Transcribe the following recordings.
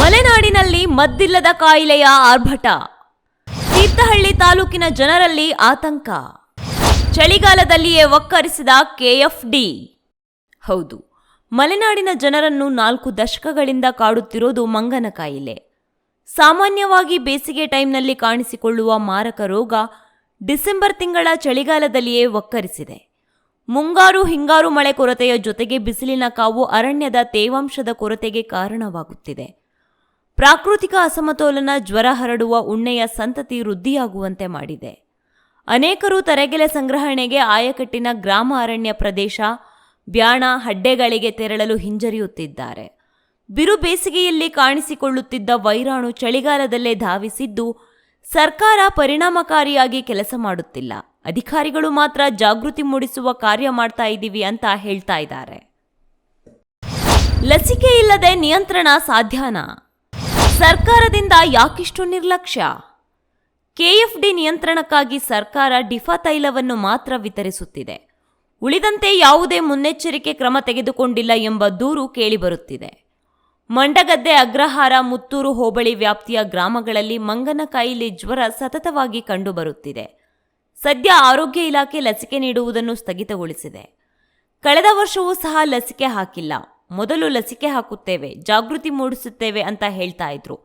ಮಲೆನಾಡಿನಲ್ಲಿ ಮದ್ದಿಲ್ಲದ ಕಾಯಿಲೆಯ ಆರ್ಭಟ. ತೀರ್ಥಹಳ್ಳಿ ತಾಲೂಕಿನ ಜನರಲ್ಲಿ ಆತಂಕ. ಚಳಿಗಾಲದಲ್ಲಿಯೇ ಒಕ್ಕರಿಸಿದ ಕೆಎಫ್ಡಿ. ಹೌದು, ಮಲೆನಾಡಿನ ಜನರನ್ನು 4 ದಶಕಗಳಿಂದ ಕಾಡುತ್ತಿರೋದು ಮಂಗನ ಕಾಯಿಲೆ. ಸಾಮಾನ್ಯವಾಗಿ ಬೇಸಿಗೆ ಟೈಮ್ನಲ್ಲಿ ಕಾಣಿಸಿಕೊಳ್ಳುವ ಮಾರಕ ರೋಗ ಡಿಸೆಂಬರ್ ತಿಂಗಳ ಚಳಿಗಾಲದಲ್ಲಿಯೇ ಒಕ್ಕರಿಸಿದೆ. ಮುಂಗಾರು ಹಿಂಗಾರು ಮಳೆ ಕೊರತೆಯ ಜೊತೆಗೆ ಬಿಸಿಲಿನ ಕಾವು ಅರಣ್ಯದ ತೇವಾಂಶದ ಕೊರತೆಗೆ ಕಾರಣವಾಗುತ್ತಿದೆ. ಪ್ರಾಕೃತಿಕ ಅಸಮತೋಲನ ಜ್ವರ ಹರಡುವ ಉಣ್ಣೆಯ ಸಂತತಿ ವೃದ್ಧಿಯಾಗುವಂತೆ ಮಾಡಿದೆ. ಅನೇಕರು ತರೆಗೆಲೆ ಸಂಗ್ರಹಣೆಗೆ ಆಯಕಟ್ಟಿನ ಗ್ರಾಮ ಅರಣ್ಯ ಪ್ರದೇಶ, ಬ್ಯಾಣ, ಹಡ್ಡೆಗಳಿಗೆ ತೆರಳಲು ಹಿಂಜರಿಯುತ್ತಿದ್ದಾರೆ. ಬಿರು ಬೇಸಿಗೆಯಲ್ಲಿ ಕಾಣಿಸಿಕೊಳ್ಳುತ್ತಿದ್ದ ವೈರಾಣು ಚಳಿಗಾಲದಲ್ಲೇ ಧಾವಿಸಿದ್ದು, ಸರ್ಕಾರ ಪರಿಣಾಮಕಾರಿಯಾಗಿ ಕೆಲಸ ಮಾಡುತ್ತಿಲ್ಲ. ಅಧಿಕಾರಿಗಳು ಮಾತ್ರ ಜಾಗೃತಿ ಮೂಡಿಸುವ ಕಾರ್ಯ ಮಾಡ್ತಾ ಇದ್ದೀವಿ ಅಂತ ಹೇಳ್ತಾ ಇದ್ದಾರೆ. ಲಸಿಕೆ ಇಲ್ಲದೆ ನಿಯಂತ್ರಣ ಸಾಧ್ಯನಾ? ಸರ್ಕಾರದಿಂದ ಯಾಕಿಷ್ಟು ನಿರ್ಲಕ್ಷ್ಯ? ಕೆಎಫ್ಡಿ ನಿಯಂತ್ರಣಕ್ಕಾಗಿ ಸರ್ಕಾರ ಡಿಫಾ ತೈಲವನ್ನು ಮಾತ್ರ ವಿತರಿಸುತ್ತಿದೆ. ಉಳಿದಂತೆ ಯಾವುದೇ ಮುನ್ನೆಚ್ಚರಿಕೆ ಕ್ರಮ ತೆಗೆದುಕೊಂಡಿಲ್ಲ ಎಂಬ ದೂರು ಕೇಳಿಬರುತ್ತಿದೆ. ಮಂಡಗದ್ದೆ, ಅಗ್ರಹಾರ, ಮುತ್ತೂರು ಹೋಬಳಿ ವ್ಯಾಪ್ತಿಯ ಗ್ರಾಮಗಳಲ್ಲಿ ಮಂಗನ ಕಾಯಿಲೆ ಜ್ವರ ಸತತವಾಗಿ ಕಂಡುಬರುತ್ತಿದೆ. ಸದ್ಯ ಆರೋಗ್ಯ ಇಲಾಖೆ ಲಸಿಕೆ ನೀಡುವುದನ್ನು ಸ್ಥಗಿತಗೊಳಿಸಿದೆ. ಕಳೆದ ವರ್ಷವೂ ಸಹ ಲಸಿಕೆ ಹಾಕಿಲ್ಲ. ಮೊದಲು ಲಸಿಕೆ ಹಾಕುತ್ತೇವೆ, ಜಾಗೃತಿ ಮೂಡಿಸುತ್ತೇವೆ ಅಂತ ಹೇಳ್ತಾ ಇದ್ರು.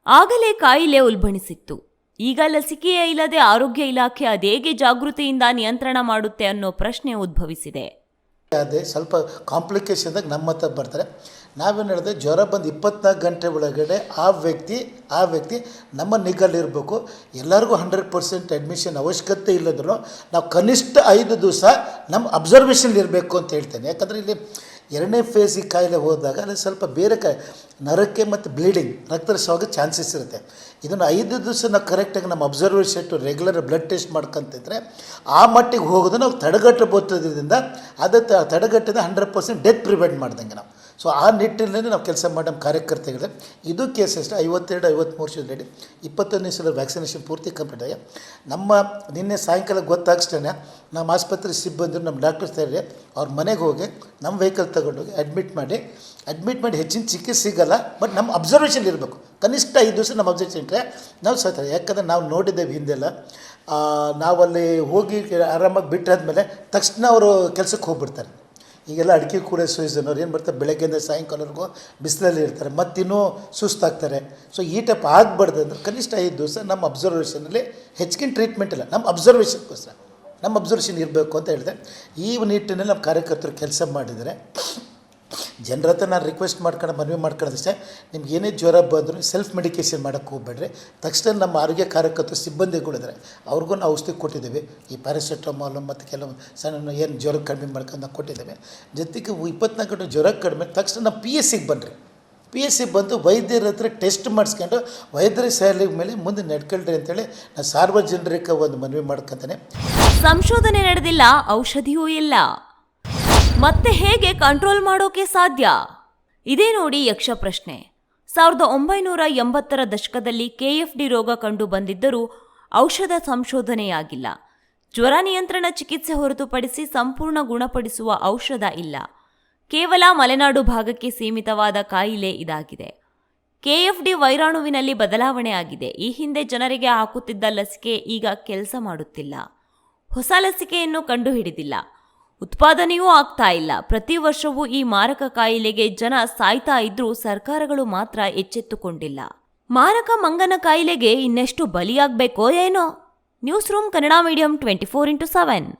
ಆಗಲೇ ಕಾಯಿಲೆ ಉಲ್ಬಣಿಸಿತ್ತು. ಈಗ ಲಸಿಕೆಯೇ ಇಲ್ಲದೆ ಆರೋಗ್ಯ ಇಲಾಖೆ ಅದೇಗೆ ಜಾಗೃತಿಯಿಂದ ನಿಯಂತ್ರಣ ಮಾಡುತ್ತೆ ಅನ್ನೋ ಪ್ರಶ್ನೆ ಉದ್ಭವಿಸಿದೆ. ಅದೇ ಸ್ವಲ್ಪ ಕಾಂಪ್ಲಿಕೇಶನ್ದಾಗ ನಮ್ಮ ಹತ್ರ ಬರ್ತಾರೆ. ನಾವೇನು ಹೇಳಿದೆ, ಜ್ವರ ಬಂದು 24 ಗಂಟೆ ಒಳಗಡೆ ಆ ವ್ಯಕ್ತಿ ನಮ್ಮ ನಿಗಲ್ಲಿರಬೇಕು. ಎಲ್ಲರಿಗೂ 100% ಅಡ್ಮಿಷನ್ ಅವಶ್ಯಕತೆ ಇಲ್ಲದ್ರು ನಾವು ಕನಿಷ್ಠ 5 ದಿವಸ ನಮ್ಮ ಅಬ್ಸರ್ವೇಷನ್ ಇರಬೇಕು ಅಂತ ಹೇಳ್ತೇನೆ. ಯಾಕಂದರೆ ಇಲ್ಲಿ 2ನೇ ಫೇಸಿಗೆ ಕಾಯಿಲೆ ಹೋದಾಗ ಅಲ್ಲಿ ಸ್ವಲ್ಪ ಬೇರೆ ನರಕ್ಕೆ ಮತ್ತು ಬ್ಲೀಡಿಂಗ್, ರಕ್ತಸ್ರಾವಕ್ಕೆ ಚಾನ್ಸಸ್ ಇರುತ್ತೆ. ಇದನ್ನು 5 ದಿವಸ ನಾವು ಕರೆಕ್ಟಾಗಿ ನಮ್ಮ ಅಬ್ಸರ್ವೇಷನ್ ರೆಗ್ಯುಲರ್ ಬ್ಲಡ್ ಟೆಸ್ಟ್ ಮಾಡ್ಕೊಂತಿದ್ರೆ ಆ ಮಟ್ಟಿಗೆ ಹೋಗೋದು ನಾವು ತಡೆಗಟ್ಟಬಹುದರಿಂದ ಅದು ತಡೆಗಟ್ಟಿದ 100% ಡೆತ್ ಪ್ರಿವೆಂಟ್ ಮಾಡ್ದಂಗೆ ನಾವು. ಸೊ ಆ ನಿಟ್ಟಿನಲ್ಲಿ ನಾವು ಕೆಲಸ ಮಾಡಿ ನಮ್ಮ ಕಾರ್ಯಕರ್ತರಿಗೆ ಇದು ಕೇಸ್ ಅಷ್ಟೇ 52-53 ವರ್ಷದಲ್ಲಿ 21ನೇ ಸಲ ವ್ಯಾಕ್ಸಿನೇಷನ್ ಪೂರ್ತಿ ಕಂಪ್ಲೀಟ್ ಆಗಿ ನಮ್ಮ ನಿನ್ನೆ ಸಾಯಂಕಾಲ ಗೊತ್ತಾಗ್ಷ್ಟೇ ನಮ್ಮ ಆಸ್ಪತ್ರೆ ಸಿಬ್ಬಂದಿ ನಮ್ಮ ಡಾಕ್ಟರ್ಸ್ ತಯಾರಿ ಅವ್ರ ಮನೆಗೆ ಹೋಗಿ ನಮ್ಮ ವೆಹಿಕಲ್ ತಗೊಂಡೋಗಿ ಅಡ್ಮಿಟ್ ಮಾಡಿ ಹೆಚ್ಚಿನ ಚಿಕಿತ್ಸೆ ಸಿಗೋಲ್ಲ. ಬಟ್ ನಮ್ಮ ಅಬ್ಸರ್ವೇಷನ್ ಇರಬೇಕು. ಕನಿಷ್ಠ 5 ದಿವಸ ನಮ್ಮ ಅಬ್ಸರ್ವೇಷನ್ ಇಟ್ಟರೆ ನಾವು ಸತ್ತಾರೆ. ಯಾಕಂದರೆ ನಾವು ನೋಡಿದ್ದೇವೆ ಹಿಂದೆಲ್ಲ, ನಾವಲ್ಲಿ ಹೋಗಿ ಆರಾಮಾಗಿ ಬಿಟ್ಟಾದ್ಮೇಲೆ ತಕ್ಷಣ ಅವರು ಕೆಲಸಕ್ಕೆ ಹೋಗ್ಬಿಡ್ತಾರೆ. ಈಗೆಲ್ಲ ಅಡಿಕೆ ಕೂಡ ಸೀಸನ್ ಏನು ಬರ್ತಾರೆ, ಬೆಳಗ್ಗೆಯಿಂದ ಸಾಯಂಕಾಲವರೆಗೂ ಬಿಸಿಲಲ್ಲಿ ಇರ್ತಾರೆ, ಮತ್ತಿನ್ನೂ ಸುಸ್ತಾಗ್ತಾರೆ. ಸೊ ಈ ಟೈಪ್ ಆಗಬಾರ್ದು ಅಂದರೆ ಕನಿಷ್ಠ 5 ದಿವಸ ನಮ್ಮ ಅಬ್ಸರ್ವೇಷನಲ್ಲಿ ಹೆಚ್ಚಿನ ಟ್ರೀಟ್ಮೆಂಟ್ ಇಲ್ಲ, ನಮ್ಮ ಅಬ್ಸರ್ವೇಷನ್ಗೋಸ್ಕರ ನಮ್ಮ ಅಬ್ಸರ್ವೇಷನ್ ಇರಬೇಕು ಅಂತ ಹೇಳಿದೆ. ಈ ನಿಟ್ಟಿನಲ್ಲಿ ನಮ್ಮ ಕಾರ್ಯಕರ್ತರು ಕೆಲಸ ಮಾಡಿದರೆ ಜನರ ಹತ್ರ ನಾನು ರಿಕ್ವೆಸ್ಟ್ ಮನವಿ ಮಾಡ್ಕೊಳ್ಳೋದಷ್ಟೇ, ನಿಮ್ಗೆ ಏನೇ ಜ್ವರ ಬಂದರೂ ಸೆಲ್ಫ್ ಮೆಡಿಕೇಷನ್ ಮಾಡೋಕ್ಕೆ ಹೋಗ್ಬೇಡ್ರಿ. ತಕ್ಷಣ ನಮ್ಮ ಆರೋಗ್ಯ ಕಾರ್ಯಕರ್ತರು ಸಿಬ್ಬಂದಿಗಳಿದ್ದಾರೆ, ಅವ್ರಿಗೂ ನಾವು ಔಷಧಿ ಕೊಟ್ಟಿದ್ದೇವೆ. ಈ ಪ್ಯಾರಾಸಿಟಮಾಲ್ ಮತ್ತು ಕೆಲವು ಸಣ್ಣ ಏನು ಜ್ವರ ಕಡಿಮೆ ಮಾಡ್ಕೊಂಡು ನಾವು ಕೊಟ್ಟಿದ್ದೇವೆ. ಜೊತೆಗೆ 24 ಗಂಟೆ ಜ್ವರ ಕಡಿಮೆ ತಕ್ಷಣ ನಾವು PSCಗೆ ಬನ್ನಿರಿ. PSC ಬಂದು ವೈದ್ಯರ ಹತ್ರ ಟೆಸ್ಟ್ ಮಾಡಿಸ್ಕೊಂಡು ವೈದ್ಯರ ಸಲಹೆ ಮೇಲೆ ಮುಂದೆ ನಡ್ಕೊಳ್ರಿ ಅಂತೇಳಿ ನಾನು ಸಾರ್ವಜನಿಕ ಒಂದು ಮನವಿ ಮಾಡ್ಕೊತಾನೆ. ಸಂಶೋಧನೆ ನಡೆದಿಲ್ಲ, ಔಷಧಿಯೂ ಇಲ್ಲ, ಮತ್ತೆ ಹೇಗೆ ಕಂಟ್ರೋಲ್ ಮಾಡೋಕೆ ಸಾಧ್ಯ? ಇದೇ ನೋಡಿ ಯಕ್ಷ ಪ್ರಶ್ನೆ. 1980ರ ದಶಕದಲ್ಲಿ ಕೆಎಫ್ಡಿ ರೋಗ ಕಂಡು ಬಂದಿದ್ದರೂ ಔಷಧ ಸಂಶೋಧನೆಯಾಗಿಲ್ಲ. ಜ್ವರ ನಿಯಂತ್ರಣ ಚಿಕಿತ್ಸೆ ಹೊರತುಪಡಿಸಿ ಸಂಪೂರ್ಣ ಗುಣಪಡಿಸುವ ಔಷಧ ಇಲ್ಲ. ಕೇವಲ ಮಲೆನಾಡು ಭಾಗಕ್ಕೆ ಸೀಮಿತವಾದ ಕಾಯಿಲೆ ಇದಾಗಿದೆ. ಕೆಎಫ್ಡಿ ವೈರಾಣುವಿನಲ್ಲಿ ಬದಲಾವಣೆ ಆಗಿದೆ. ಈ ಹಿಂದೆ ಜನರಿಗೆ ಹಾಕುತ್ತಿದ್ದ ಲಸಿಕೆ ಈಗ ಕೆಲಸ ಮಾಡುತ್ತಿಲ್ಲ. ಹೊಸ ಲಸಿಕೆಯನ್ನು ಕಂಡುಹಿಡಿದಿಲ್ಲ, ಉತ್ಪಾದನೆಯೂ ಆಗ್ತಾ ಇಲ್ಲ. ಪ್ರತಿ ವರ್ಷವೂ ಈ ಮಾರಕ ಕಾಯಿಲೆಗೆ ಜನ ಸಾಯ್ತಾ ಇದ್ರೂ ಸರ್ಕಾರಗಳು ಮಾತ್ರ ಎಚ್ಚೆತ್ತುಕೊಂಡಿಲ್ಲ. ಮಾರಕ ಮಂಗನ ಕಾಯಿಲೆಗೆ ಇನ್ನೆಷ್ಟು ಬಲಿಯಾಗಬೇಕೋ ಏನೋ. News room Kannada medium 24x7.